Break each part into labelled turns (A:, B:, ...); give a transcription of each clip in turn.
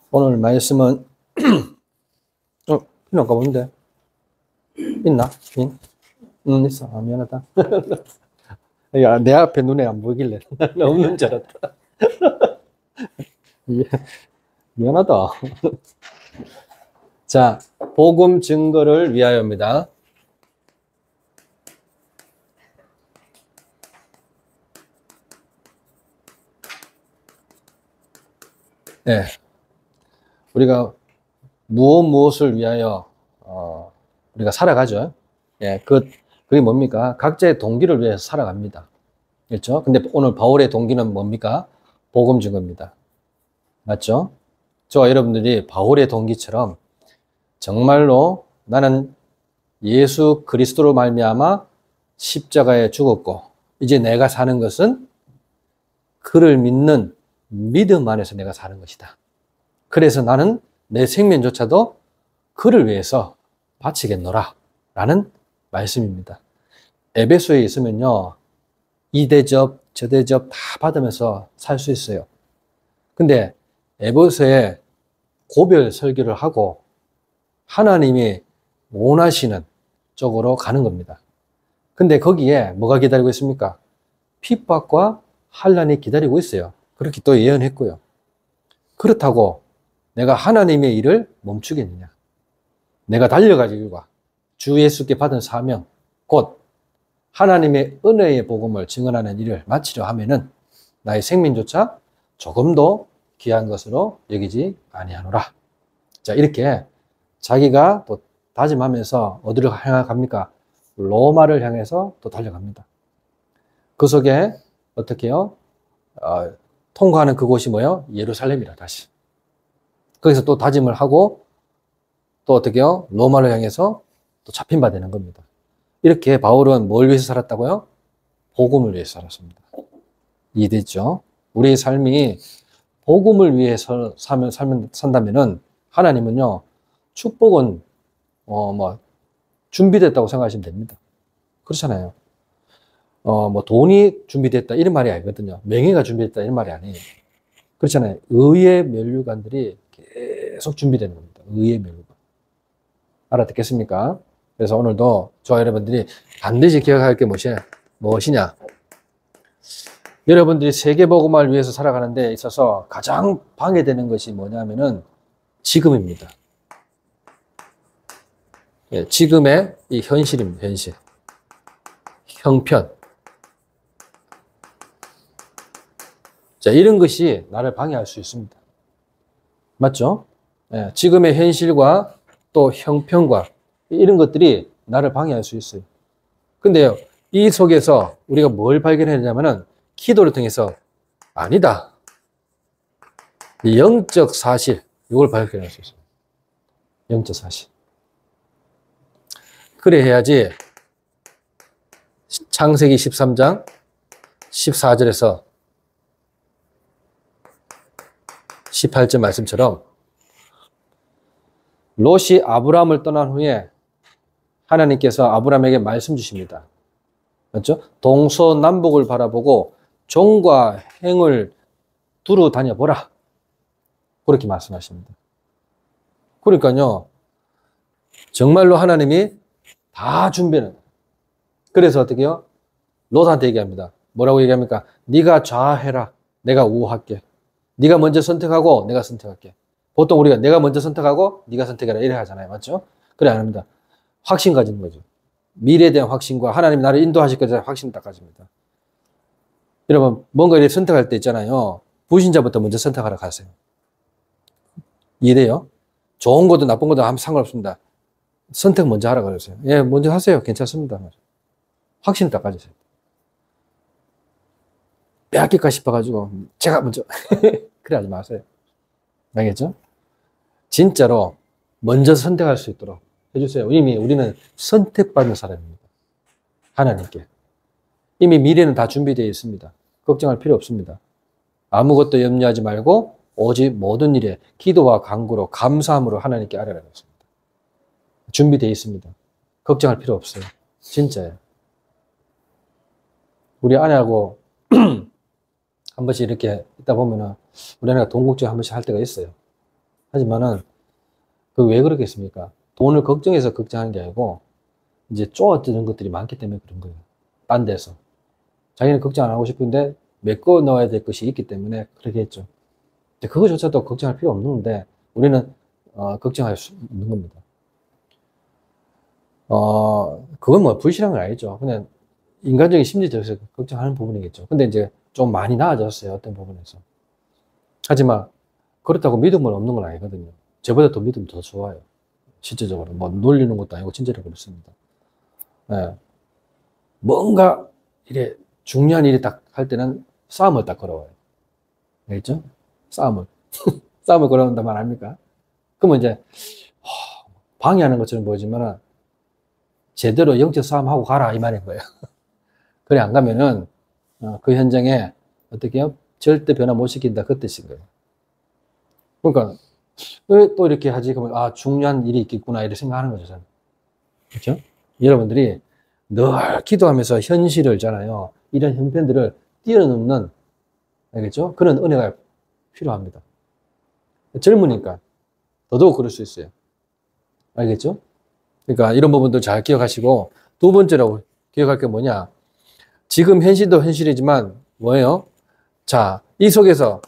A: 오늘 말씀은 핀 아까 뭔데? 있나? 핀? 응, 있어. 아, 미안하다. 야, 내 앞에 눈에 안 보이길래 없는 줄 알았다. 미안하다. 자, 복음 증거를 위하여입니다. 네. 우리가 무엇을 위하여 우리가 살아가죠. 예, 그게 뭡니까? 각자의 동기를 위해서 살아갑니다. 그렇죠? 근데 오늘 바울의 동기는 뭡니까? 복음 증거입니다. 맞죠? 저와 여러분들이 바울의 동기처럼 정말로 나는 예수 그리스도로 말미암아 십자가에 죽었고 이제 내가 사는 것은 그를 믿는 믿음 안에서 내가 사는 것이다. 그래서 나는 내 생명조차도 그를 위해서 바치겠노라 라는 말씀입니다. 에베소에 있으면요, 이 대접 저 대접 다 받으면서 살 수 있어요. 근데 에베소에 고별 설교를 하고 하나님이 원하시는 쪽으로 가는 겁니다. 근데 거기에 뭐가 기다리고 있습니까? 핍박과 환난이 기다리고 있어요. 그렇게 또 예언했고요. 그렇다고 내가 하나님의 일을 멈추겠느냐? 내가 달려가지고 주 예수께 받은 사명, 곧 하나님의 은혜의 복음을 증언하는 일을 마치려 하면은 나의 생명조차 조금도 귀한 것으로 여기지 아니하노라. 자, 이렇게 자기가 또 다짐하면서 어디를 향해갑니까? 로마를 향해서 또 달려갑니다. 그 속에 어떻게 해요? 통과하는 그곳이 뭐예요? 예루살렘이라 다시. 거기서 또 다짐을 하고 또 어떻게 해요? 로마를 향해서 또 잡힌 바 되는 겁니다. 이렇게 바울은 뭘 위해서 살았다고요? 복음을 위해서 살았습니다. 이해됐죠? 우리의 삶이 복음을 위해서 산다면은 하나님은요, 축복은 준비됐다고 생각하시면 됩니다. 그렇잖아요. 돈이 준비됐다 이런 말이 아니거든요. 명예가 준비됐다 이런 말이 아니에요. 그렇잖아요. 의의 면류관들이 계속 준비되는 겁니다. 의의 면류관. 알아듣겠습니까? 그래서 오늘도 저와 여러분들이 반드시 기억할 게 무엇이냐? 여러분들이 세계복음화를 위해서 살아가는 데 있어서 가장 방해되는 것이 뭐냐면은 지금입니다. 예, 지금의 이 현실입니다. 현실. 형편. 자, 이런 것이 나를 방해할 수 있습니다. 맞죠? 예, 지금의 현실과 또 형편과 이런 것들이 나를 방해할 수 있어요. 근데요, 이 속에서 우리가 뭘 발견했냐면은 기도를 통해서 아니다. 영적 사실, 이걸 발견할 수 있어요. 영적 사실. 그래 해야지 창세기 13장 14절에서 18절 말씀처럼 롯이 아브라함을 떠난 후에 하나님께서 아브라함에게 말씀 주십니다. 맞죠? 동서남북을 바라보고 종과 행을 두루 다녀보라. 그렇게 말씀하십니다. 그러니까요, 정말로 하나님이 다 준비는. 그래서 어떻게 해요? 롯한테 얘기합니다. 뭐라고 얘기합니까? 네가 좌해라. 내가 우할게. 네가 먼저 선택하고 내가 선택할게. 보통 우리가 내가 먼저 선택하고 네가 선택해라 이래 하잖아요. 맞죠? 그래 안 합니다. 확신 가지는 거죠. 미래에 대한 확신과 하나님이 나를 인도하실 것에 대한 확신을 딱 가집니다. 여러분 뭔가 이렇게 선택할 때 있잖아요. 불신자부터 먼저 선택하러 가세요. 이해돼요? 좋은 것도 나쁜 것도 아무 상관없습니다. 선택 먼저 하라 그러세요. 예, 먼저 하세요. 괜찮습니다. 확신을 딱 가지세요. 빼앗길까 싶어가지고 제가 먼저 그래 하지 마세요. 알겠죠? 진짜로 먼저 선택할 수 있도록 해주세요. 이미 우리는 선택받는 사람입니다. 하나님께. 이미 미래는 다 준비되어 있습니다. 걱정할 필요 없습니다. 아무것도 염려하지 말고 오직 모든 일에 기도와 간구로 감사함으로 하나님께 아뢰라 그랬습니다. 준비되어 있습니다. 걱정할 필요 없어요. 진짜예요. 우리 아내하고 한 번씩 이렇게 있다 보면은 우리 아내가 돈 걱정 한 번씩 할 때가 있어요. 하지만은 그 왜 그러겠습니까? 돈을 걱정해서 걱정하는 게 아니고 이제 쪼아드는 것들이 많기 때문에 그런 거예요. 딴 데서. 자기는 걱정 안 하고 싶은데 메꿔 넣어야 될 것이 있기 때문에 그렇게 했죠. 근데 그거조차도 걱정할 필요 없는데 우리는 걱정할 수 있는 겁니다. 그건 뭐 불신한 건 아니죠. 그냥 인간적인 심리적에서 걱정하는 부분이겠죠. 근데 이제 좀 많이 나아졌어요. 어떤 부분에서. 하지만 그렇다고 믿음은 없는 건 아니거든요. 저보다 더 믿음 더 좋아요. 실제적으로. 뭐 놀리는 것도 아니고 진짜로 그렇습니다. 예. 뭔가 이래 중요한 일이 딱 할 때는 싸움을 딱 걸어와요. 알겠죠? 싸움을. 싸움을 걸어온단 말 아닙니까? 그러면 이제 방해하는 것처럼 보이지만 제대로 영적 싸움하고 가라 이 말인 거예요. 그래 안 가면은 그 현장에 어떻게 해요? 절대 변화 못 시킨다 그 뜻인 거예요. 그러니까 왜 또 이렇게 하지? 그러면 중요한 일이 있겠구나 이렇게 생각하는 거죠. 저는. 그렇죠? 여러분들이 늘 기도하면서 현실을 잖아요. 이런 형편들을 뛰어넘는 알겠죠? 그런 은혜가 필요합니다. 젊으니까 더더욱 그럴 수 있어요. 알겠죠? 그러니까 이런 부분들 잘 기억하시고 두 번째로 기억할 게 뭐냐? 지금 현실도 현실이지만 뭐예요? 자, 이 속에서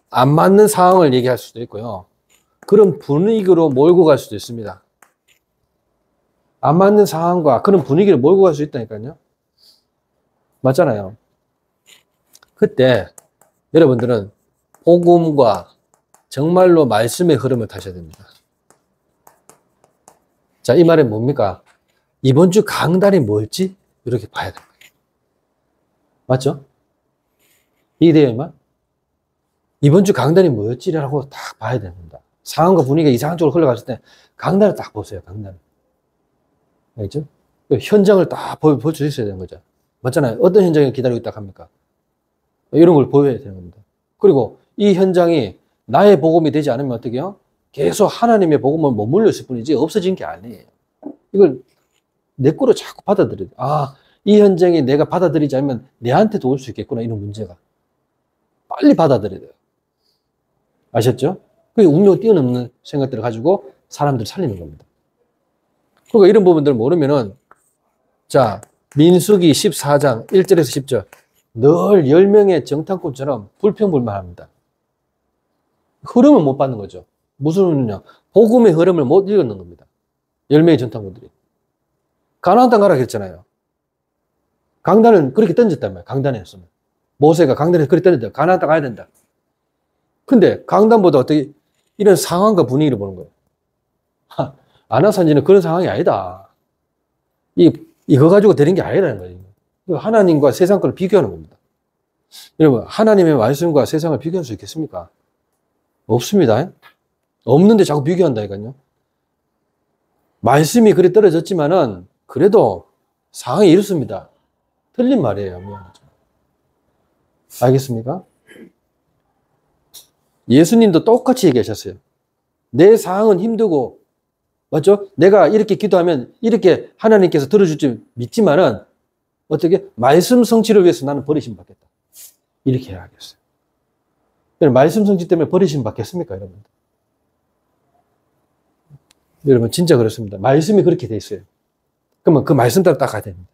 A: 안 맞는 상황을 얘기할 수도 있고요. 그런 분위기로 몰고 갈 수도 있습니다. 안 맞는 상황과 그런 분위기를 몰고 갈 수 있다니까요. 맞잖아요. 그때 여러분들은 복음과 정말로 말씀의 흐름을 타셔야 됩니다. 자, 이 말은 뭡니까? 이번 주 강단이 뭘지 이렇게 봐야 돼요. 맞죠? 이해돼요, 이 말? 이번 주 강단이 뭐였지라고 딱 봐야 됩니다. 상황과 분위기가 이상한 쪽으로 흘러갔을 때 강단을 딱 보세요, 강단을. 알겠죠? 현장을 딱 볼 수 있어야 되는 거죠. 맞잖아요. 어떤 현장을 기다리고 있다 합니까? 이런 걸 보여야 되는 겁니다. 그리고 이 현장이 나의 복음이 되지 않으면 어떻게 해요? 계속 하나님의 복음을 머물러 있을 뿐이지 없어진 게 아니에요. 이걸 내 거로 자꾸 받아들여야 돼. 이 현장이 내가 받아들이지 않으면 내한테도 올 수 있겠구나, 이런 문제가. 빨리 받아들여야 돼요. 아셨죠? 그게 운명 뛰어넘는 생각들을 가지고 사람들을 살리는 겁니다. 그러니까 이런 부분들을 모르면은, 자, 민수기 14장 1절에서 10절. 늘 10명의 정탐꾼처럼 불평불만합니다. 흐름을 못 받는 거죠. 무슨 흐름이냐? 복음의 흐름을 못 읽는 겁니다. 10명의 정탐꾼들이. 가나안 땅 가라 그랬잖아요. 강단을 그렇게 던졌단 말이에요. 강단에서. 모세가 강단에서 그렇게 던졌다. 가나안 땅 가야 된다. 근데 강단보다 어떻게 이런 상황과 분위기를 보는 거예요. 아나산지는 그런 상황이 아니다. 이거 가지고 되는 게 아니라는 거예요. 하나님과 세상 걸 비교하는 겁니다. 여러분, 하나님의 말씀과 세상을 비교할 수 있겠습니까? 없습니다. 없는데 자꾸 비교한다니까요. 말씀이 그래 떨어졌지만은 그래도 상황이 이렇습니다. 틀린 말이에요. 미안하죠. 알겠습니까? 예수님도 똑같이 얘기하셨어요. 내 상황은 힘들고, 맞죠? 내가 이렇게 기도하면 이렇게 하나님께서 들어줄 줄 믿지만은 어떻게? 말씀 성취를 위해서 나는 버리심 받겠다. 이렇게 해야겠어요. 말씀 성취 때문에 버리심 받겠습니까, 여러분? 여러분, 진짜 그렇습니다. 말씀이 그렇게 돼 있어요. 그러면 그 말씀 따라 딱 가야 됩니다.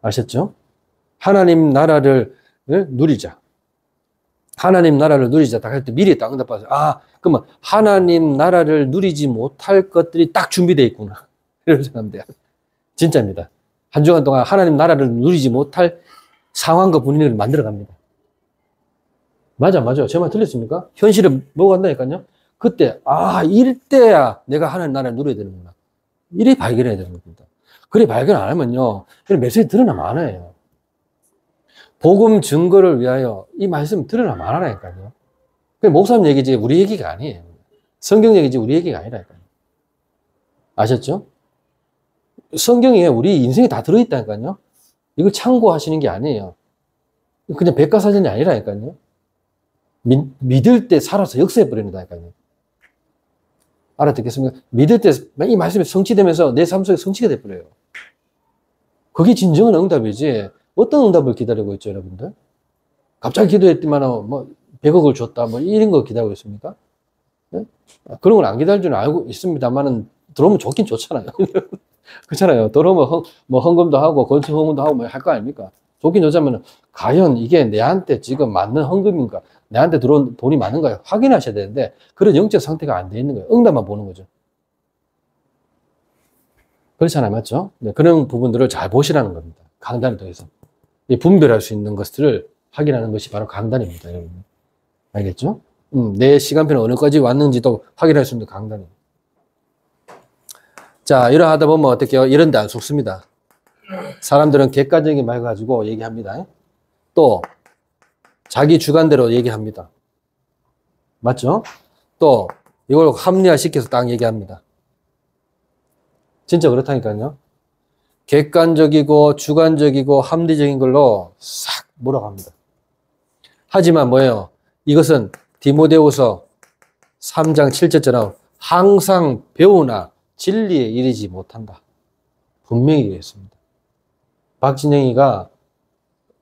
A: 아셨죠? 하나님 나라를 누리자. 하나님 나라를 누리자. 딱 할 때 미리 딱 응답받아서, 그러면 하나님 나라를 누리지 못할 것들이 딱 준비되어 있구나. 이런 생각하면 돼요. 진짜입니다. 한 주간 동안 하나님 나라를 누리지 못할 상황과 분위기를 만들어 갑니다. 맞아. 제 말 틀렸습니까? 현실을 보고 간다니까요. 그때, 이때야 내가 하나님 나라를 누려야 되는구나. 이리 발견해야 되는 겁니다. 그래 발견 안 하면요. 메시지 드러나면 안 해요. 복음 증거를 위하여 이 말씀 드러나면 안 하라니까요. 목사님 얘기지 우리 얘기가 아니에요. 성경 얘기지 우리 얘기가 아니라니까요. 아셨죠? 성경에 우리 인생이 다 들어있다니까요. 이걸 참고하시는 게 아니에요. 그냥 백과사전이 아니라니까요. 믿을 때 살아서 역사해버린다니까요. 알아듣겠습니까? 믿을 때 이 말씀이 성취되면서 내 삶 속에 성취가 돼버려요. 그게 진정한 응답이지. 어떤 응답을 기다리고 있죠, 여러분들? 갑자기 기도했더만, 뭐, 100억을 줬다, 뭐, 이런 거 기다리고 있습니까? 네? 그런 걸 안 기다릴 줄은 알고 있습니다만은, 들어오면 좋긴 좋잖아요. 그렇잖아요. 들어오면 뭐, 헌금도 하고, 건축 헌금도 하고, 뭐, 할 거 아닙니까? 좋긴 좋자면, 과연 이게 내한테 지금 맞는 헌금인가? 내한테 들어온 돈이 맞는가? 확인하셔야 되는데, 그런 영적 상태가 안 돼 있는 거예요. 응답만 보는 거죠. 그렇잖아요. 맞죠? 네, 그런 부분들을 잘 보시라는 겁니다. 강단을 통해서. 분별할 수 있는 것들을 확인하는 것이 바로 강단입니다. 여러분. 알겠죠? 내 시간표는 어느까지 왔는지도 확인할 수 있는 강단입니다. 자, 이러하다 보면 어떻게요? 이런 데 안 속습니다. 사람들은 객관적인 말 가지고 얘기합니다. 또 자기 주관대로 얘기합니다. 맞죠? 또 이걸 합리화시켜서 딱 얘기합니다. 진짜 그렇다니까요. 객관적이고 주관적이고 합리적인 걸로 싹 몰아갑니다. 하지만 뭐예요? 이것은 디모데후서 3장 7절처럼 항상 배우나 진리에 이르지 못한다. 분명히 얘기했습니다. 박진영이가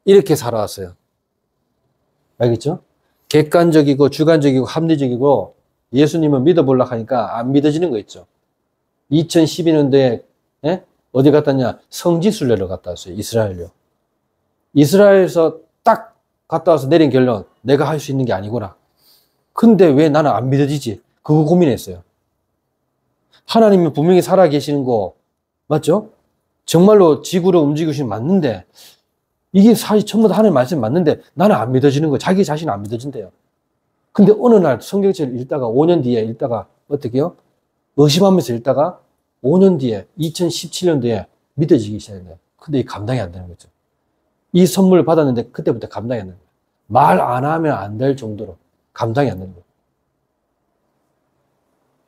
A: 이렇게 살아왔어요. 알겠죠? 객관적이고 주관적이고 합리적이고 예수님을 믿어보려고 하니까 안 믿어지는 거 있죠. 2012년도에 어디 갔다 왔냐? 성지순례를 갔다 왔어요. 이스라엘요. 이스라엘에서 딱 갔다 와서 내린 결론, 내가 할 수 있는 게 아니구나. 근데 왜 나는 안 믿어지지? 그거 고민했어요. 하나님이 분명히 살아계시는 거 맞죠? 정말로 지구를 움직이시는 맞는데 이게 사실 전부 다 하나님 말씀 맞는데 나는 안 믿어지는 거, 자기 자신은 안 믿어진대요. 근데 어느 날 성경책을 읽다가 5년 뒤에 읽다가 어떻게요? 의심하면서 읽다가 5년 뒤에 2017년도에 믿어지기 시작해요. 근데 이 감당이 안 되는 거죠. 이 선물을 받았는데 그때부터 감당이 안 되는 거예요. 말 안 하면 안 될 정도로 감당이 안 되는 거예요.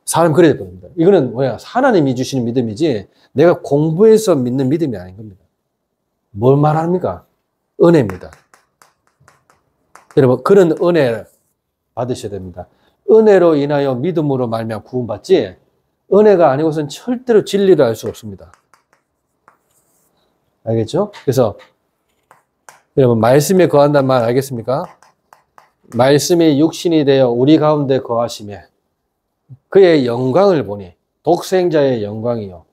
A: 사람 그래야 됩니다. 이거는 뭐야? 하나님이 주시는 믿음이지 내가 공부해서 믿는 믿음이 아닌 겁니다. 뭘 말합니까? 은혜입니다. 여러분 그런 은혜 받으셔야 됩니다. 은혜로 인하여 믿음으로 말미암아 구원받지 은혜가 아니고서는 절대로 진리를 알 수 없습니다. 알겠죠? 그래서 여러분 말씀에 거한다는 말 알겠습니까? 말씀이 육신이 되어 우리 가운데 거하시며 그의 영광을 보니 독생자의 영광이요.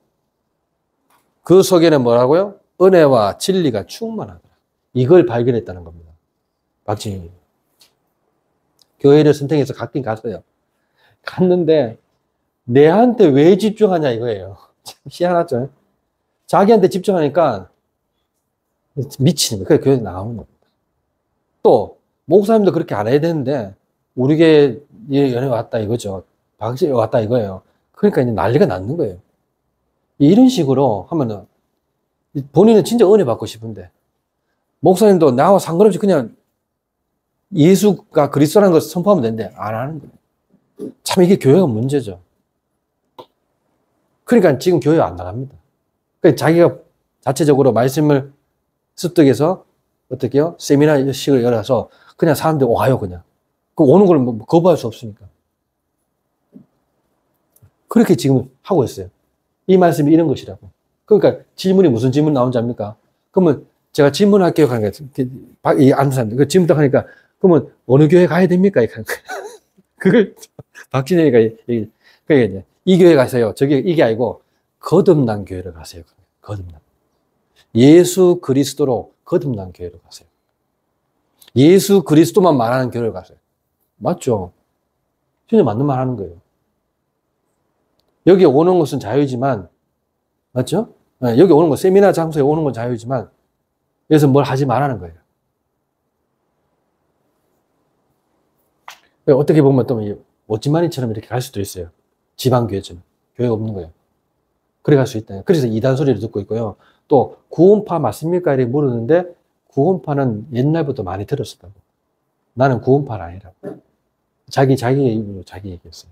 A: 그 속에는 뭐라고요? 은혜와 진리가 충만하더라. 이걸 발견했다는 겁니다. 박진영이. 교회를 선택해서 갔긴 갔어요. 갔는데 내한테 왜 집중하냐 이거예요. 참 희한하죠? 자기한테 집중하니까 미치는 거예요. 그래서 교회에 나오는 겁니다. 또 목사님도 그렇게 안 해야 되는데 우리 교회 연애 왔다 이거죠. 박씨 왔다 이거예요. 그러니까 이제 난리가 났는 거예요. 이런 식으로 하면은 본인은 진짜 은혜 받고 싶은데 목사님도 나와 상관없이 그냥 예수가 그리스도라는 것을 선포하면 되는데 안 하는 거예요. 참 이게 교회가 문제죠. 그러니까 지금 교회 안 나갑니다. 그러니까 자기가 자체적으로 말씀을 습득해서 어떻게요? 세미나식을 열어서 그냥 사람들이 와요 그냥. 그 오는 걸 뭐 거부할 수 없으니까. 그렇게 지금 하고 있어요. 이 말씀이 이런 것이라고. 그러니까 질문이 무슨 질문 나온지 압니까? 그러면 제가 질문할게요. 하는 거예요. 이 아는 사람들. 그 질문 딱 하니까 그러면 어느 교회 가야 됩니까? 그걸 박진영이가 얘기. 그러니까 이제 이 교회 가세요. 이게 아니고 거듭난 교회를 가세요. 거듭난. 예수 그리스도로 거듭난 교회로 가세요. 예수 그리스도만 말하는 교회를 가세요. 맞죠? 진짜 맞는 말 하는 거예요. 여기 오는 것은 자유지만, 맞죠? 네, 여기 오는 거, 세미나 장소에 오는 건 자유지만, 여기서 뭘 하지 말라는 거예요. 어떻게 보면 또 오지마니처럼 이렇게 갈 수도 있어요. 지방교회처럼. 교회가 없는 거예요. 그래 갈 수 있다. 그래서 이단 소리를 듣고 있고요. 또 구원파 맞습니까? 이렇게 물었는데 구원파는 옛날부터 많이 들었었다고. 나는 구원파는 아니라고. 자기 입으로 자기 얘기했어요.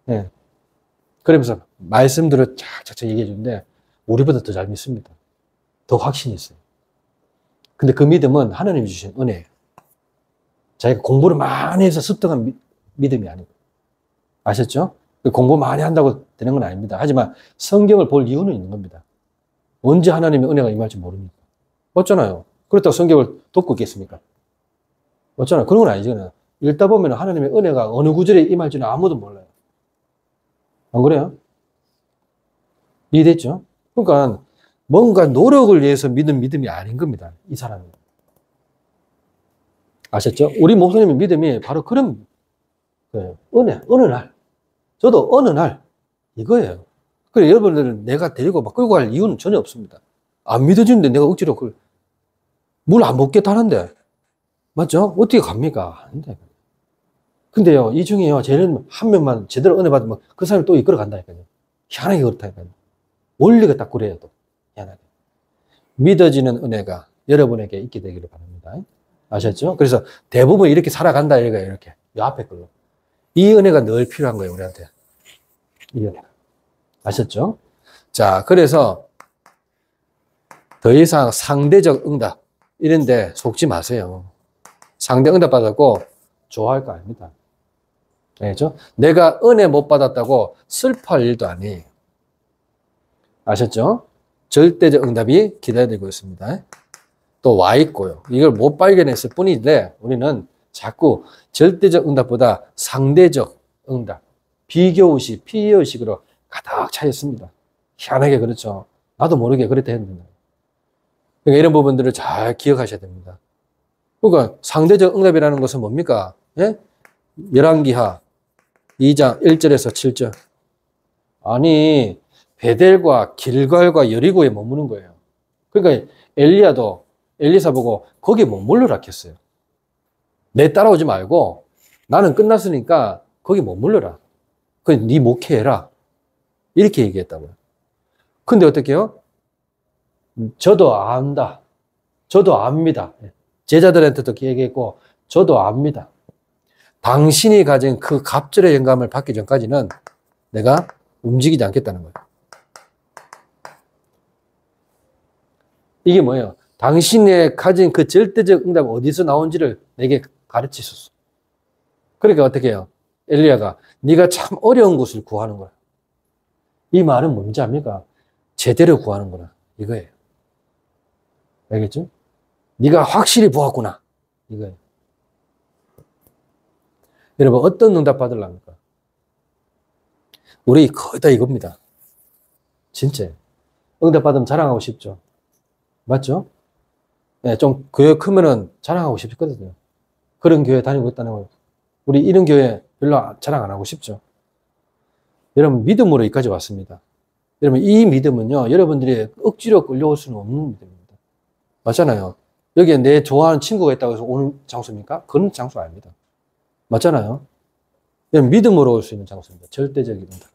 A: 네. 그러면서 말씀들을 착착착 얘기해 주는데 우리보다 더 잘 믿습니다. 더 확신이 있어요. 근데 그 믿음은 하나님이 주신 은혜예요. 자기가 공부를 많이 해서 습득한 믿음이 아니고. 아셨죠? 공부 많이 한다고 되는 건 아닙니다. 하지만 성경을 볼 이유는 있는 겁니다. 언제 하나님의 은혜가 임할지 모릅니까? 맞잖아요. 그렇다고 성경을 덮고 있겠습니까? 맞잖아요. 그런 건 아니잖아요. 읽다 보면 하나님의 은혜가 어느 구절에 임할지는 아무도 몰라요. 안 그래요? 이해됐죠? 그러니까 뭔가 노력을 위해서 믿은 믿음이 아닌 겁니다. 이 사람은. 아셨죠? 우리 목사님의 믿음이 바로 그런 거예요. 어느 날. 저도 어느 날 이거예요. 그래 여러분들은 내가 데리고 막 끌고 갈 이유는 전혀 없습니다. 안 믿어지는데 내가 억지로 물 안 먹겠다는데 맞죠? 어떻게 갑니까? 근데요, 이 중에요, 쟤는 한 명만 제대로 은혜 받으면 그 사람을 또 이끌어 간다니까요. 희한하게 그렇다니까요. 원리가 딱 그래요, 또. 희한하게. 믿어지는 은혜가 여러분에게 있게 되기를 바랍니다. 아셨죠? 그래서 대부분 이렇게 살아간다, 이거예요, 이렇게. 이 앞에 걸로. 이 은혜가 늘 필요한 거예요, 우리한테. 이 은혜가. 아셨죠? 자, 그래서 더 이상 상대적 응답, 이런데 속지 마세요. 상대 응답 받았고, 좋아할 거 아닙니다. 알겠죠? 내가 은혜 못 받았다고 슬퍼할 일도 아니에요. 아셨죠? 절대적 응답이 기다리고 있습니다. 또 와 있고요. 이걸 못 발견했을 뿐인데 우리는 자꾸 절대적 응답보다 상대적 응답, 비교의식, 피해의식으로 가득 차 있습니다. 희한하게 그렇죠. 나도 모르게 그렇다 했는데. 그러니까 이런 부분들을 잘 기억하셔야 됩니다. 그러니까 상대적 응답이라는 것은 뭡니까? 예? 열왕기하 2장 1절에서 7절. 아니, 베델과 길갈과 여리고에 머무는 거예요. 그러니까 엘리야도 엘리사 보고 거기에 머물러라 했어요. 내 따라오지 말고 나는 끝났으니까 거기 머물러라. 네 목회해라. 이렇게 얘기했다고요. 근데 어떻게 해요? 저도 안다. 저도 압니다. 제자들한테도 얘기했고 저도 압니다. 당신이 가진 그 갑절의 영감을 받기 전까지는 내가 움직이지 않겠다는 거예요. 이게 뭐예요? 당신의 가진 그 절대적 응답이 어디서 나온지를 내게 가르치셨어. 그러니까 어떻게 해요? 엘리야가 네가 참 어려운 것을 구하는 거야. 이 말은 뭔지 압니까? 제대로 구하는 거라. 이거예요. 알겠죠? 네가 확실히 보았구나. 이거예요. 여러분 어떤 응답 받으려니까? 우리 거의 다 이겁니다. 진짜 응답 받으면 자랑하고 싶죠. 맞죠? 네, 좀 교회 크면은 자랑하고 싶거든요. 그런 교회 다니고 있다는 거예요. 우리 이런 교회 별로 자랑 안 하고 싶죠. 여러분 믿음으로 여기까지 왔습니다. 여러분 이 믿음은요 여러분들이 억지로 끌려올 수는 없는 믿음입니다. 맞잖아요. 여기에 내 좋아하는 친구가 있다고 해서 오는 장소입니까? 그런 장소 아닙니다. 맞잖아요. 믿음으로 올 수 있는 장소입니다. 절대적인 응답.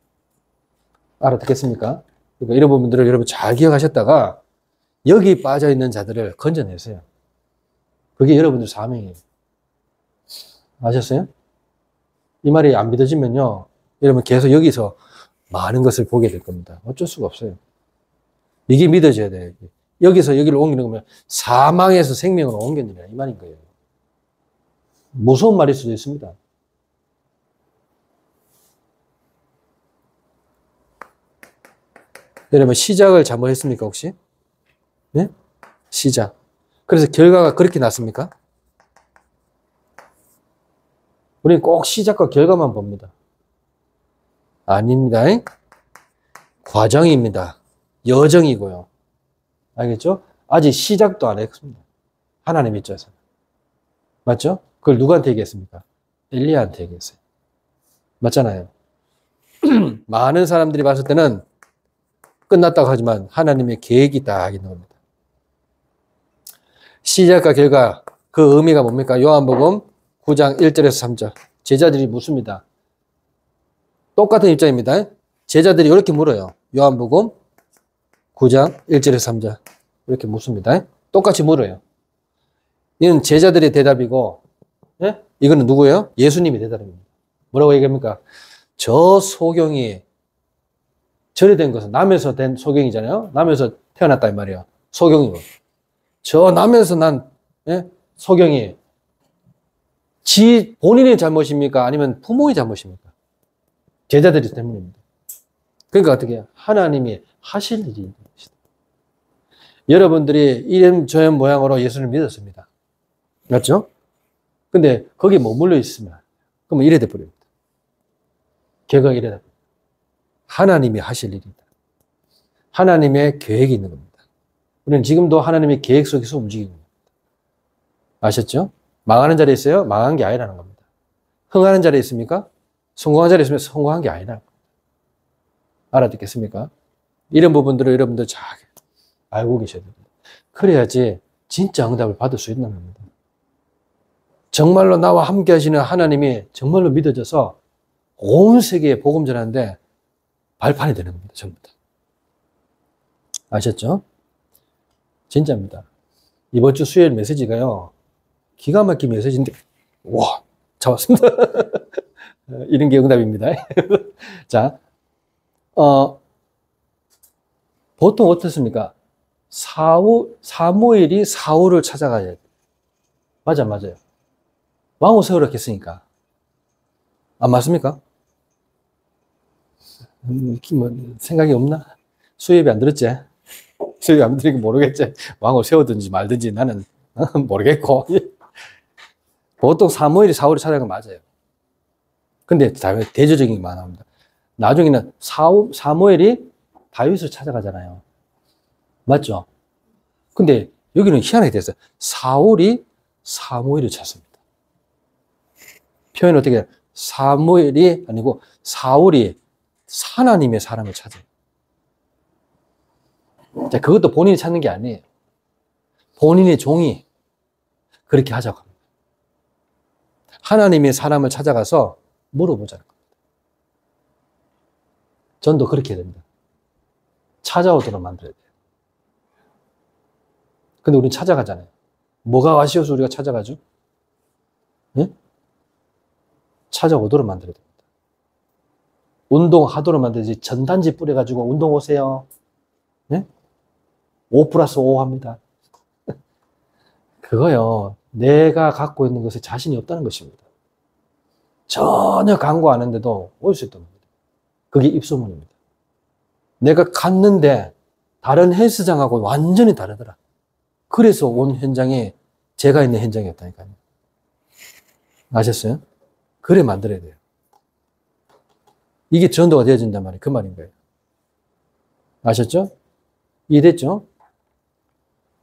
A: 알아듣겠습니까? 그러니까 이런 부분들을 여러분 잘 기억하셨다가 여기 빠져있는 자들을 건져내세요. 그게 여러분들 사명이에요. 아셨어요? 이 말이 안 믿어지면요 여러분 계속 여기서 많은 것을 보게 될 겁니다. 어쩔 수가 없어요. 이게 믿어져야 돼요. 여기서 여기를 옮기는 거면 사망에서 생명으로 옮겨내라 이 말인 거예요. 무서운 말일 수도 있습니다. 여러분 시작을 잘못했습니까 혹시? 네? 시작. 그래서 결과가 그렇게 났습니까? 우리는 꼭 시작과 결과만 봅니다. 아닙니다. 과정입니다. 여정이고요. 알겠죠? 아직 시작도 안 했습니다. 하나님 입장에서. 맞죠? 그걸 누구한테 얘기했습니까? 엘리야한테 얘기했어요. 맞잖아요. 많은 사람들이 봤을 때는 끝났다고 하지만 하나님의 계획이 딱 있는 겁니다. 시작과 결과 그 의미가 뭡니까? 요한복음 9장 1절에서 3절. 제자들이 묻습니다. 똑같은 입장입니다. 제자들이 이렇게 물어요. 요한복음 9장 1절에서 3절. 이렇게 묻습니다. 똑같이 물어요. 이건 제자들의 대답이고, 예? 이거는 누구예요? 예수님의 대답입니다. 뭐라고 얘기합니까? 저 소경이 절여된 것은 남에서 된 소경이잖아요. 남에서 태어났다 이 말이에요. 소경이고. 저 남에서 난 소경이 본인의 잘못입니까? 아니면 부모의 잘못입니까? 제자들이 때문입니다. 그러니까 어떻게 해요? 하나님이 하실 일이 있는 것이다. 여러분들이 이런 모양으로 예수를 믿었습니다. 맞죠? 근데 거기에 머물러 있으면, 그러면 이래 돼버립니다. 결과가 이래 돼버립니다. 하나님이 하실 일이다. 하나님의 계획이 있는 겁니다. 우리는 지금도 하나님의 계획 속에서 움직이고 있습니다. 아셨죠? 망하는 자리에 있어요? 망한 게 아니라는 겁니다. 흥하는 자리에 있습니까? 성공한 자리에 있으면 성공한 게 아니라는 겁니다. 알아듣겠습니까? 이런 부분들을 여러분들 잘 알고 계셔야 됩니다. 그래야지 진짜 응답을 받을 수 있는 겁니다. 정말로 나와 함께 하시는 하나님이 정말로 믿어져서 온 세계에 복음 전하는데 발판이 되는 겁니다. 전부 다. 아셨죠? 진짜입니다. 이번 주 수요일 메시지가요. 기가 막힌 메시지인데 와 잡았습니다. 이런 게 응답입니다. 자, 보통 어떻습니까? 사무엘이 사울을 찾아가야 돼요. 맞아요. 왕후 세우라 했으니까. 안 맞습니까? 뭐 생각이 없나? 수협이 안 들었지? 수협이 안 들으니까 모르겠지? 왕후 세우든지 말든지 나는 모르겠고. 보통 사무엘이 사울을 찾아간 건 맞아요. 근데 대조적인 게 많습니다. 나중에는 사무엘이 다윗을 찾아가잖아요. 맞죠? 근데 여기는 희한하게 됐어요. 사울이 사무엘을 찾습니다. 표현은 어떻게 해요? 사무엘이 아니고 사울이 하나님의 사람을 찾아요. 자, 그것도 본인이 찾는 게 아니에요. 본인의 종이 그렇게 하자고 합니다. 하나님의 사람을 찾아가서 물어보자는 겁니다. 전도 그렇게 해야 됩니다. 찾아오도록 만들어야 돼요. 근데 우리는 찾아가잖아요. 뭐가 아쉬워서 우리가 찾아가죠? 네? 찾아오도록 만들어야 됩니다. 운동하도록 만들지 전단지 뿌려가지고 운동 오세요. 네? 5+5 합니다. 그거요. 내가 갖고 있는 것에 자신이 없다는 것입니다. 전혀 강구 안 했는데도 올 수 있다는 겁니다. 그게 입소문입니다. 내가 갔는데 다른 헬스장하고 완전히 다르더라. 그래서 온 현장이 제가 있는 현장이었다니까요. 아셨어요? 그래 만들어야 돼요. 이게 전도가 되어진단 말이에요. 그 말인 거예요. 아셨죠? 이해됐죠?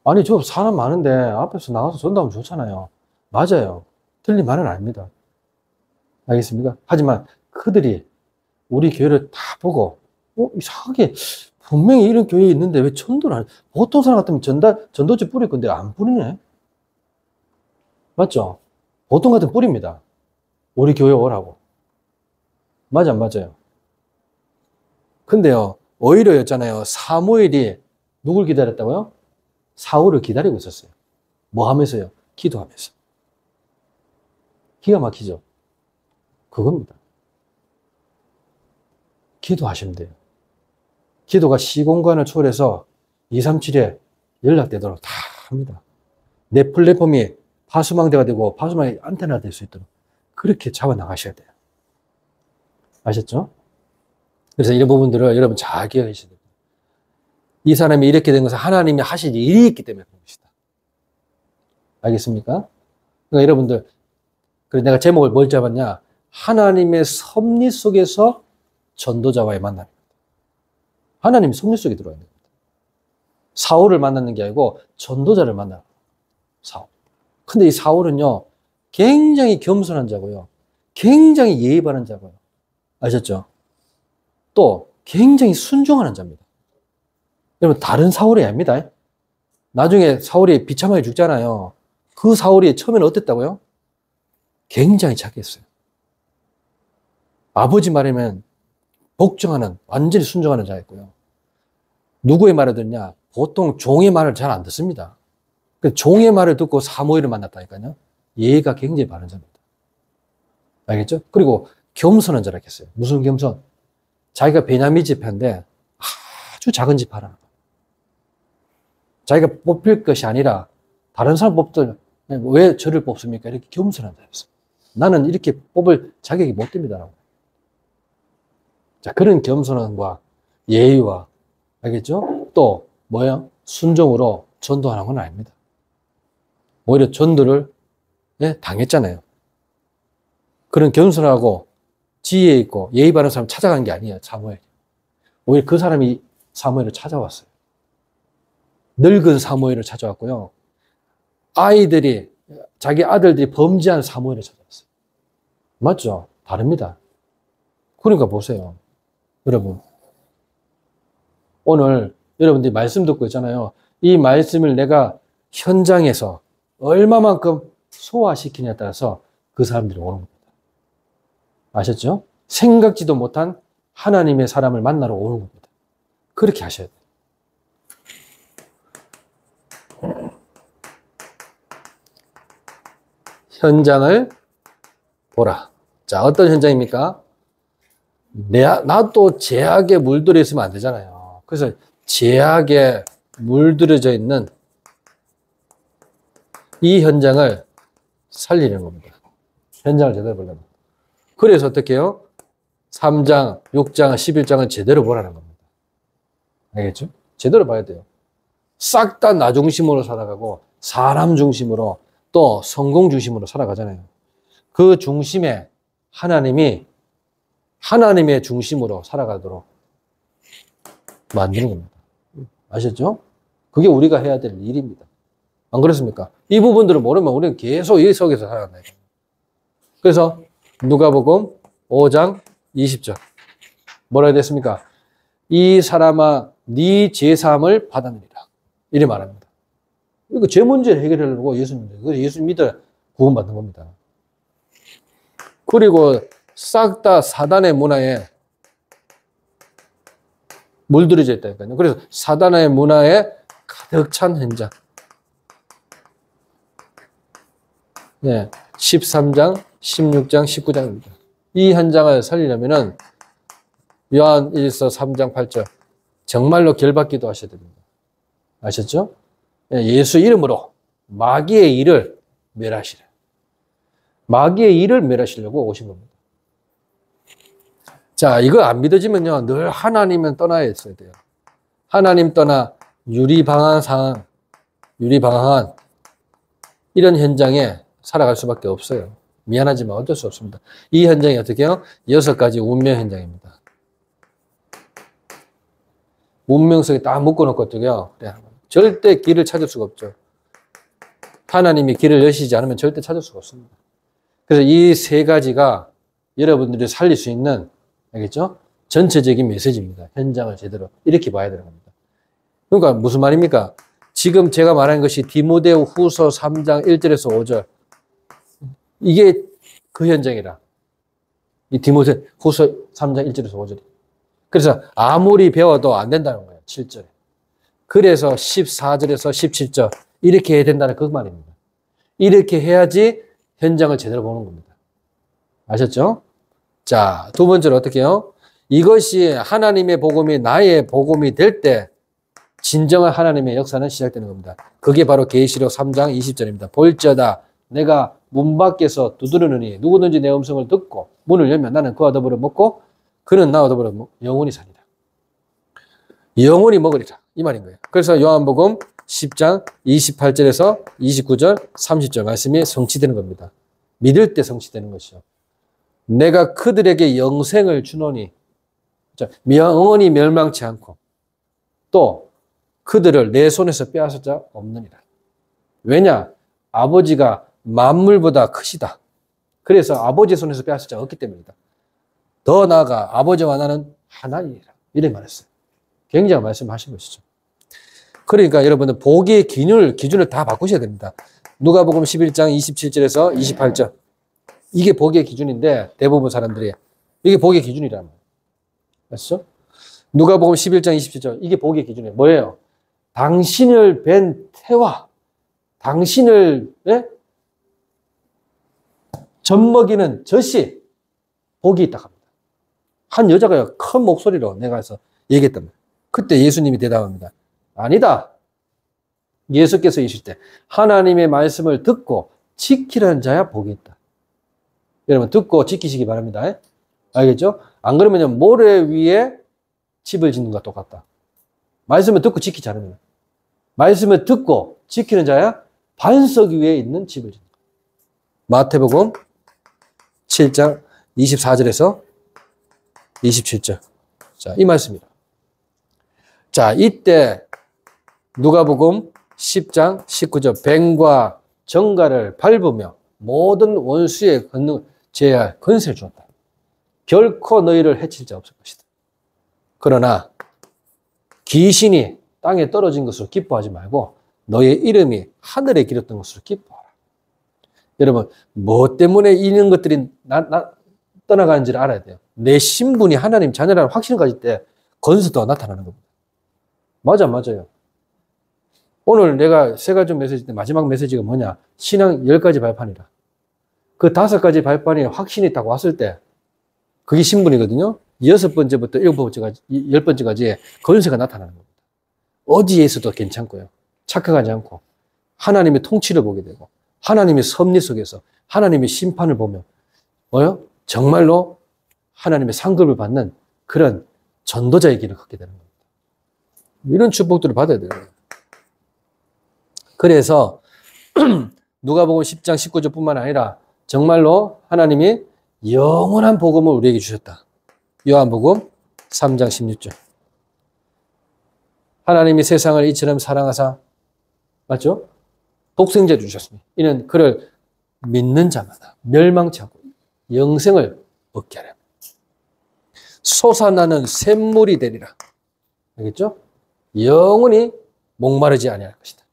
A: 아니 저 사람 많은데 앞에서 나가서 전도하면 좋잖아요. 맞아요. 틀린 말은 아닙니다. 알겠습니까? 하지만 그들이 우리 교회를 다 보고 이상하게 분명히 이런 교회에 있는데 왜 전도를 안 해? 보통 사람 같으면 전도지 뿌릴 건데 안 뿌리네? 맞죠? 보통 같으면 뿌립니다. 우리 교회 오라고. 맞아, 맞아요. 근데요, 오히려 였잖아요. 사무엘이 누굴 기다렸다고요? 사울을 기다리고 있었어요. 뭐 하면서요? 기도하면서. 기가 막히죠? 그겁니다. 기도하시면 돼요. 기도가 시공간을 초월해서 237에 연락되도록 다 합니다. 내 플랫폼이 파수망대가 되고 파수망이 안테나가 될 수 있도록 그렇게 잡아나가셔야 돼요. 아셨죠? 그래서 이런 부분들을 여러분 잘 기억하셔야 됩니다. 이 사람이 이렇게 된 것은 하나님이 하실 일이 있기 때문에 그런 것이다. 알겠습니까? 그러니까 여러분들, 그래서 내가 제목을 뭘 잡았냐? 하나님의 섭리 속에서 전도자와의 만남. 하나님이 섭리 속에 들어야 됩니다. 사울을 만나는 게 아니고 전도자를 만나는 거예요. 사울. 근데 이 사울은요, 굉장히 겸손한 자고요. 굉장히 예의 바른 자고요. 아셨죠? 또 굉장히 순종하는 자입니다. 여러분 다른 사울이 아닙니다. 나중에 사울이 비참하게 죽잖아요. 그 사울이 처음에는 어땠다고요? 굉장히 착했어요. 아버지 말이면 복종하는, 완전히 순종하는 자였고요. 누구의 말을 듣냐? 보통 종의 말을 잘 안 듣습니다. 종의 말을 듣고 사무엘을 만났다니까요. 예의가 굉장히 바른 자입니다. 알겠죠? 그리고 겸손한 자라고 했어요. 무슨 겸손? 자기가 베냐민 지파인데 아주 작은 지파라는 거예요. 자기가 뽑힐 것이 아니라 다른 사람 뽑들 왜 저를 뽑습니까? 이렇게 겸손한 자였어요. 나는 이렇게 뽑을 자격이 못 됩니다라고. 자, 그런 겸손함과 예의와, 알겠죠? 또 뭐예요? 순종으로 전도하는 건 아닙니다. 오히려 전도를 당했잖아요. 그런 겸손하고 지혜 있고 예의 바른 사람 찾아간 게 아니에요. 사무엘. 오히려 그 사람이 사무엘을 찾아왔어요. 늙은 사무엘을 찾아왔고요. 아이들이 자기 아들들이 범죄한 사무엘을 찾아왔어요. 맞죠? 다릅니다. 그러니까 보세요. 여러분. 오늘 여러분들이 말씀 듣고 있잖아요. 이 말씀을 내가 현장에서 얼마만큼 소화시키냐에 따라서 그 사람들이 오는 겁니다. 아셨죠? 생각지도 못한 하나님의 사람을 만나러 오는 겁니다. 그렇게 하셔야 돼요. 현장을 보라. 자, 어떤 현장입니까? 나도 죄악에 물들어 있으면 안 되잖아요. 그래서 죄악에 물들어져 있는 이 현장을 살리는 겁니다. 현장을 제대로 보려면. 그래서 어떻게 해요? 3장, 6장, 11장은 제대로 보라는 겁니다. 알겠죠? 제대로 봐야 돼요. 싹 다 나 중심으로 살아가고 사람 중심으로 또 성공 중심으로 살아가잖아요. 그 중심에 하나님의 중심으로 살아가도록 만드는 겁니다. 아셨죠? 그게 우리가 해야 될 일입니다. 안 그렇습니까? 이 부분들을 모르면 우리는 계속 이 속에서 살아간다. 그래서 누가복음 5장 20절 뭐라 해야 됐습니까? 이 사람아 네 죄사함을 받았느니라. 이래 말합니다. 이거 죄 문제를 해결하려고 예수 믿어 구원받는 겁니다. 그리고 싹 다 사단의 문화에 물들여져 있다니까요. 그래서 사단의 문화에 가득 찬 현장. 네, 13장, 16장, 19장입니다. 이 현장을 살리려면은 요한 1서 3장 8절 정말로 결박기도 하셔야 됩니다. 아셨죠? 예수 이름으로 마귀의 일을 멸하시라. 마귀의 일을 멸하시려고 오신 겁니다. 자, 이거 안 믿어지면요, 늘 하나님은 떠나야 있어야 돼요. 하나님 떠나 유리방황한 상황, 유리방황한 이런 현장에 살아갈 수밖에 없어요. 미안하지만 어쩔 수 없습니다. 이 현장이 어떻게 해요? 6가지 운명 현장입니다. 운명 속에 딱 묶어놓고 어떻게 해요? 절대 길을 찾을 수가 없죠. 하나님이 길을 여시지 않으면 절대 찾을 수가 없습니다. 그래서 이 3가지가 여러분들이 살릴 수 있는, 알겠죠? 전체적인 메시지입니다. 현장을 제대로 이렇게 봐야 되는 겁니다. 그러니까 무슨 말입니까? 지금 제가 말한 것이 디모데 후서 3장 1절에서 5절. 이게 그 현장이라. 이 디모데 후서 3장 1절에서 5절이. 그래서 아무리 배워도 안 된다는 거예요. 7절에. 그래서 14절에서 17절. 이렇게 해야 된다는 그 말입니다. 이렇게 해야지 현장을 제대로 보는 겁니다. 아셨죠? 자, 두 번째로 어떻게 해요? 이것이 하나님의 복음이 나의 복음이 될 때 진정한 하나님의 역사는 시작되는 겁니다. 그게 바로 계시록 3장 20절입니다. 볼지어다 내가 문 밖에서 두드리느니 누구든지 내 음성을 듣고 문을 열면 나는 그와 더불어 먹고 그는 나와 더불어 영원히 사리라. 영원히 먹으리라. 이 말인 거예요. 그래서 요한복음 10장 28절에서 29절 30절 말씀이 성취되는 겁니다. 믿을 때 성취되는 것이죠. 내가 그들에게 영생을 주노니 영원히 멸망치 않고 또 그들을 내 손에서 빼앗을 자 없느니라. 왜냐? 아버지가 만물보다 크시다. 그래서 아버지 손에서 빼앗을 자가 없기 때문이다. 더 나아가 아버지와 나는 하나이라. 이래 말했어요. 굉장히 말씀하신 것이죠. 그러니까 여러분들 복의 기준을 다 바꾸셔야 됩니다. 누가복음 11장 27절에서 28절. 이게 복의 기준인데 대부분 사람들이 이게 복의 기준이라는 거예요. 아시죠? 누가복음 11장 27절. 이게 복의 기준이에요. 뭐예요? 당신을 뵌 태와 당신을 젖먹이는 젖이 복이 있다 합니다. 한 여자가 큰 목소리로 내가 해서 얘기했단 말이에요. 그때 예수님이 대답합니다. 아니다. 예수께서 이실 때 하나님의 말씀을 듣고 지키라는 자야 복이 있다. 여러분 듣고 지키시기 바랍니다. 알겠죠? 안 그러면 모래 위에 집을 짓는 것과 똑같다. 말씀을 듣고 지키지 않으면. 말씀을 듣고 지키는 자야 반석 위에 있는 집을 짓는 거예요. 마태복음 7장 24절에서 27절. 자, 이 말씀입니다. 자, 이때 누가복음 10장 19절. 뱀과 정갈을 밟으며 모든 원수의 권능을 제할 권세를 주었다. 결코 너희를 해칠 자 없을 것이다. 그러나 귀신이 땅에 떨어진 것으로 기뻐하지 말고 너의 이름이 하늘에 기렸던 것으로 기뻐하라. 여러분, 뭐 때문에 이런 것들이 떠나가는지를 알아야 돼요. 내 신분이 하나님 자녀라는 확신을 가질 때 권세도 나타나는 겁니다. 맞아요. 오늘 내가 세 가지 메시지 때 마지막 메시지가 뭐냐? 신앙 10가지 발판이라. 그 5가지 발판이 확신이 딱 왔을 때 그게 신분이거든요. 6번째부터 7번째까지, 10번째까지 권세가 나타나는 겁니다. 어디에서도 괜찮고요. 착각하지 않고 하나님의 통치를 보게 되고 하나님의 섭리 속에서 하나님의 심판을 보며 정말로 하나님의 상급을 받는 그런 전도자의 길을 걷게 되는 겁니다. 이런 축복들을 받아야 돼요. 그래서 누가복음 10장 19절뿐만 아니라 정말로 하나님이 영원한 복음을 우리에게 주셨다. 요한복음 3장 16절. 하나님이 세상을 이처럼 사랑하사, 맞죠? 독생자를 주셨습니다. 이는 그를 믿는 자마다 멸망치 않고 영생을 얻게 하려. 솟아나는 샘물이 되리라. 알겠죠? 영원히 목마르지 아니할 것이다.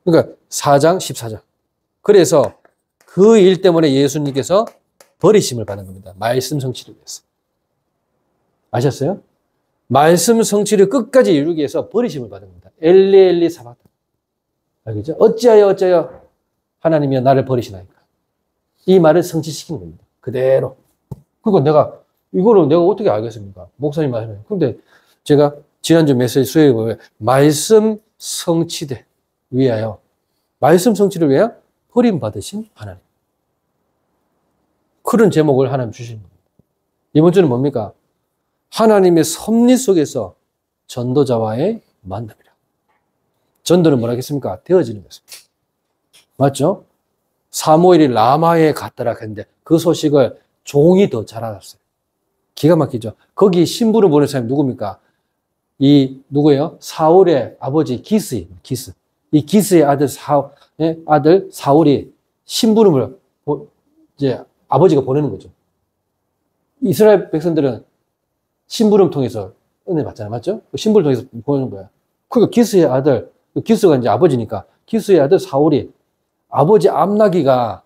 A: 그러니까 4장 14절. 그래서 그 일 때문에 예수님께서 버리심을 받는 겁니다. 말씀 성취를 위해서. 아셨어요? 말씀 성취를 끝까지 이루기 위해서 버리심을 받은 겁니다. 엘리 사바다. 알겠죠? 어찌하여 하나님이여 나를 버리시나이까. 이 말을 성취시킨 겁니다. 그대로. 그러니까 이거를 내가 어떻게 알겠습니까? 목사님 말씀을. 근데 제가 지난주 메시지 수요일에 보면 말씀 성취대 위하여, 말씀 성취를 위하여 버림받으신 하나님. 그런 제목을 하나님 주시는 겁니다. 이번 주는 뭡니까? 하나님의 섭리 속에서 전도자와의 만남이라. 전도는 뭐라 했습니까? 되어지는 것입니다. 맞죠? 사무엘이 라마에 갔더라 했는데 그 소식을 종이 더 잘 알았어요. 기가 막히죠? 거기 신부를 보낸 사람이 누굽니까? 누구예요? 사울의 아버지 기스. 이 기스의 아들 사울이 신부름을 이제 아버지가 보내는 거죠. 이스라엘 백성들은 신부름 통해서 은혜 받잖아요. 맞죠? 신부를 통해서 보내는 거예요. 그러니까 기스의 아들, 기스가 이제 아버지니까 기스의 아들 사울이 아버지 암나기가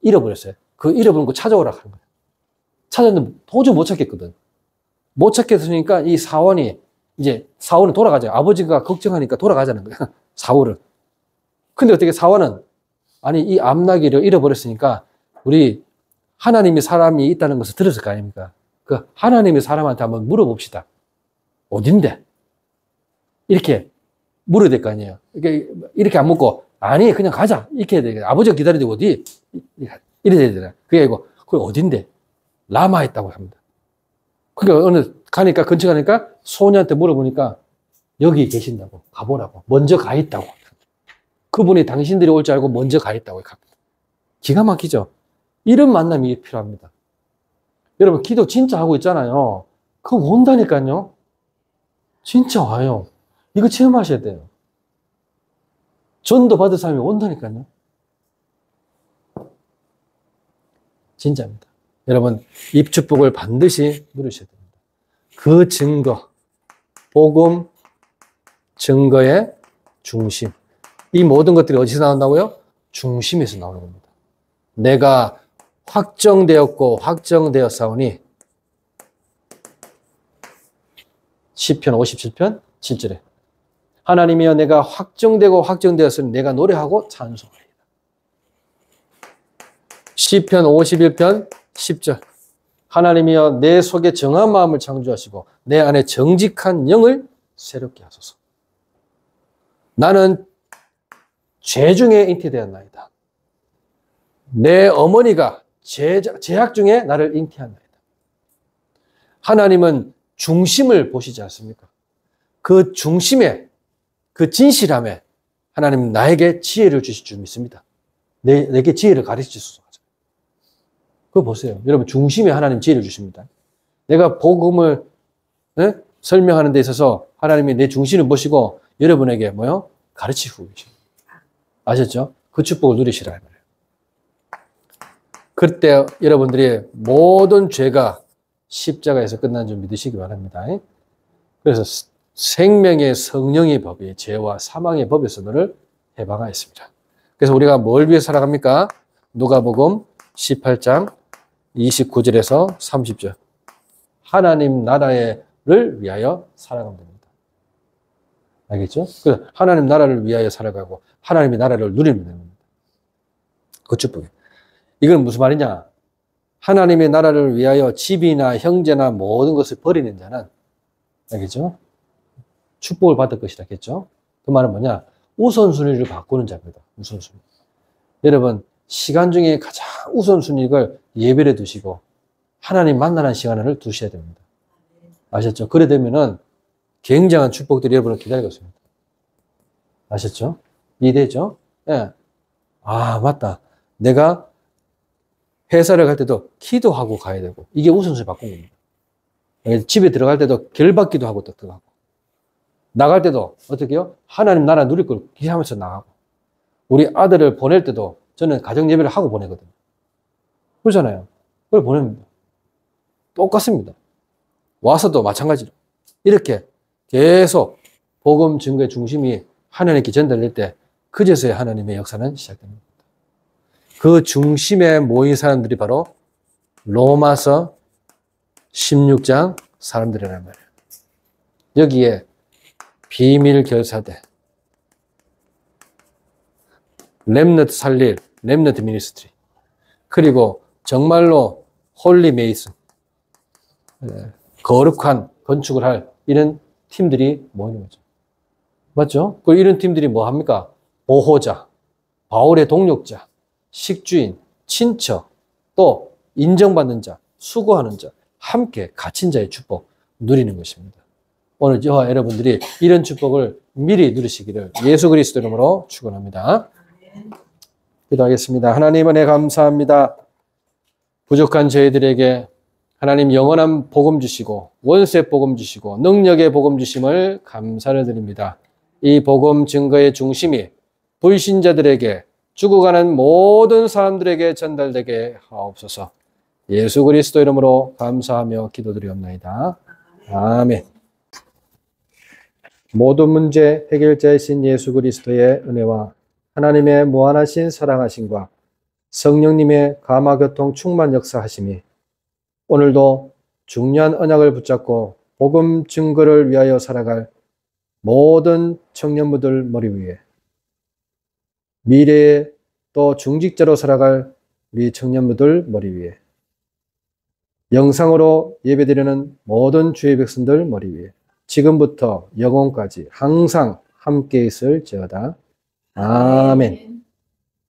A: 잃어버렸어요. 그 잃어버린 거 찾아오라 하는 거예요. 찾았는데 도저히 못 찾겠거든. 못 찾겠으니까 이 사울은 돌아가죠. 아버지가 걱정하니까 돌아가자는 거예요. 사울은. 근데 어떻게 사울은 이 암나기를 잃어버렸으니까 우리 하나님의 사람이 있다는 것을 들었을 거 아닙니까? 그 하나님의 사람한테 한번 물어봅시다. 어딘데? 이렇게 물어야 될 거 아니에요. 이렇게 안 묻고 그냥 가자. 이렇게 해야 되겠다. 아버지가 기다리는데 어디? 이래야 되잖아요. 그게 아니고 그게 어딘데? 라마에 있다고 합니다. 그러니까 가니까 근처 가니까 소녀한테 물어보니까 여기 계신다고 가보라고. 먼저 가 있다고. 그분이 당신들이 올 줄 알고 먼저 가 있다고 합니다. 기가 막히죠? 이런 만남이 필요합니다. 여러분 기도 진짜 하고 있잖아요. 그거 온다니까요. 진짜 와요. 이거 체험하셔야 돼요. 전도 받을 사람이 온다니까요. 진짜입니다. 여러분 입축복을 반드시 누리셔야 됩니다. 그 증거, 복음 증거의 중심. 이 모든 것들이 어디서 나온다고요? 중심에서 나오는 겁니다. 내가 확정되었고 확정되었사오니 시편 57편 7절에 하나님이여 내가 확정되고 확정되었으니 내가 노래하고 찬송하리이다. 시편 51편 10절 하나님이여 내 속에 정한 마음을 창조하시고 내 안에 정직한 영을 새롭게 하소서. 나는 죄 중에 잉태되었나이다. 내 어머니가 죄악 중에 나를 잉태한나이다. 하나님은 중심을 보시지 않습니까? 그 중심에 그 진실함에 하나님 나에게 지혜를 주실 줄 믿습니다. 내게 지혜를 가르치소서. 그거 보세요. 여러분, 중심에 하나님 지혜를 주십니다. 내가 복음을 설명하는 데 있어서 하나님이 내 중심을 보시고 여러분에게 뭐요? 가르치고 계십니다. 아셨죠? 그 축복을 누리시라 말이에요. 그때 여러분들이 모든 죄가 십자가에서 끝난 줄 믿으시기 바랍니다. 그래서 생명의 성령의 법이 죄와 사망의 법에서 너를 해방하였습니다. 그래서 우리가 뭘 위해 살아갑니까? 누가복음 18장 29절에서 30절. 하나님 나라를 위하여 살아가면 됩니다. 알겠죠? 그래서 하나님 나라를 위하여 살아가고 하나님의 나라를 누리면 됩니다. 그 축복이에요. 이건 무슨 말이냐? 하나님의 나라를 위하여 집이나 형제나 모든 것을 버리는 자는, 알겠죠? 축복을 받을 것이라 했죠? 그 말은 뭐냐? 우선순위를 바꾸는 자입니다. 우선순위. 여러분, 시간 중에 가장 우선순위를 예배를 두시고 하나님 만나는 시간을 두셔야 됩니다. 아셨죠? 그래 되면은 굉장한 축복들이 여러분을 기다리고 있습니다. 아셨죠? 이해되죠? 예. 아, 맞다. 내가 회사를 갈 때도 기도하고 가야 되고, 이게 우선순위 바꾼 겁니다. 집에 들어갈 때도 결받기도 하고 또 들어가고, 나갈 때도 어떻게 해요? 하나님 나라 누릴 걸 기대하면서 나가고, 우리 아들을 보낼 때도 저는 가정 예배를 하고 보내거든요. 그렇잖아요. 그걸 보냅니다. 똑같습니다. 와서도 마찬가지로 이렇게 계속 복음 증거의 중심이 하나님께 전달될 때 그제서야 하나님의 역사는 시작됩니다. 그 중심에 모인 사람들이 바로 로마서 16장 사람들이란 말이에요. 여기에 비밀 결사대, 렘넌트 살릴, 렘넌트 미니스트리, 그리고 정말로 홀리 메이슨, 거룩한 건축을 할 이런 팀들이 모이는 거죠. 맞죠? 그 이런 팀들이 뭐 합니까? 보호자, 바울의 동력자, 식주인, 친척, 또 인정받는 자, 수고하는 자, 함께 갇힌 자의 축복 누리는 것입니다. 오늘 저와 여러분들이 이런 축복을 미리 누리시기를 예수 그리스도 이름으로 축원합니다. 기도하겠습니다. 하나님 은혜 감사합니다. 부족한 저희들에게 하나님 영원한 복음 주시고 원세 복음 주시고 능력의 복음 주심을 감사를 드립니다. 이 복음 증거의 중심이 불신자들에게 죽어가는 모든 사람들에게 전달되게 하옵소서. 예수 그리스도 이름으로 감사하며 기도드리옵나이다. 아멘. 모든 문제 해결자이신 예수 그리스도의 은혜와 하나님의 무한하신 사랑하심과 성령님의 감화교통 충만 역사하심이 오늘도 중요한 언약을 붙잡고 복음 증거를 위하여 살아갈 모든 청년부들 머리 위에, 미래에 또 중직자로 살아갈 우리 청년부들 머리 위에, 영상으로 예배드리는 모든 주의 백성들 머리 위에 지금부터 영원까지 항상 함께 있을지어다. 아멘.